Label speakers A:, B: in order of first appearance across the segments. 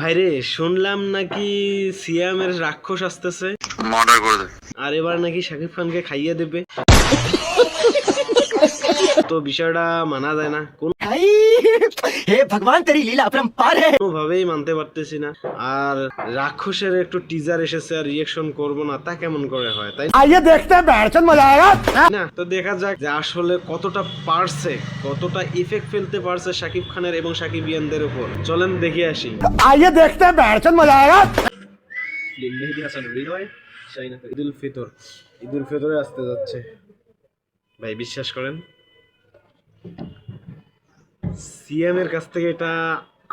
A: ভাইরে শুনলাম নাকি সিয়ামের রাক্ষস আসতেছে,
B: মার্ডার করে দেবে।
A: আর এবার নাকি শাকিব খানকে খাইয়ে দেবে। তো বিষয়টা মানা যায় না,
C: हे भगवान तेरी लीला अपरंपार है।
A: কোনোভাবেই মানতে পারতেছি না। আর রাক্ষসের একটু টিজার এসেছে আর রিয়েকশন করব না, তা কেমন করে হয়, তাই
C: आइए देखते हैं बैठचंद मजा आएगा।
A: না? তো দেখা যাক যে আসলে কতটা পারছে, কতটা ইফেক্ট ফেলতে পারছে শাকিব খানের এবং শাকিবিয়ানদের উপর। চলেন দেখে আসি।
C: आइए देखते हैं बैठचंद मजा आएगा।
A: ঈদুল ফিতর, ঈদুল ফিতরে আসতে যাচ্ছে ভাই, বিশ্বাস করেন সিএম এর কাছ থেকে এটা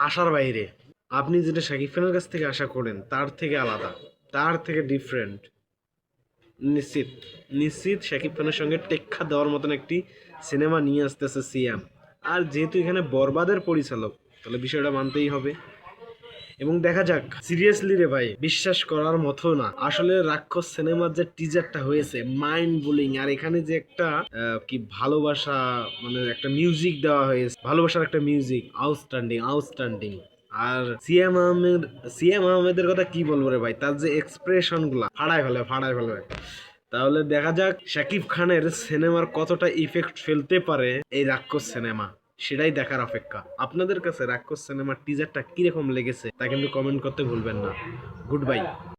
A: আশার বাইরে। আপনি যেটা শাকিব খানের কাছ থেকে আশা করেন তার থেকে আলাদা, তার থেকে ডিফারেন্ট। নিশ্চিত নিশ্চিত শাকিব খানের সঙ্গে টেক্কা দেওয়ার মতন একটি সিনেমা নিয়ে আসতেছে সিএম। আর যেহেতু এখানে বরবাদের পরিচালক, তাহলে বিষয়টা মানতেই হবে। এবং দেখা যাক। সিরিয়াসলি রে ভাই, বিশ্বাস করার মতো না। আসলে রাক্ষস সিনেমার যে টিজারটা হয়েছে মাইন্ড ব্লোয়িং। আর এখানে যে একটা কি ভালোবাসা, মানে একটা মিউজিক দেওয়া হয়েছে, ভালোবাসার একটা মিউজিক, আউটস্ট্যান্ডিং আউটস্ট্যান্ডিং। আর সিএম আহমেদের কথা কি বলবো রে ভাই, তার যে এক্সপ্রেশন গুলা ফাড়ায় ফেলে। তাহলে দেখা যাক শাকিব খানের সিনেমার কতটা ইফেক্ট ফেলতে পারে এই রাক্ষস সিনেমা, সেটাই দেখার অপেক্ষা। আপনাদের কাছে রাক্ষস সিনেমার টিজারটা কিরকম লেগেছে তা কিন্তু কমেন্ট করতে ভুলবেন না। Good bye.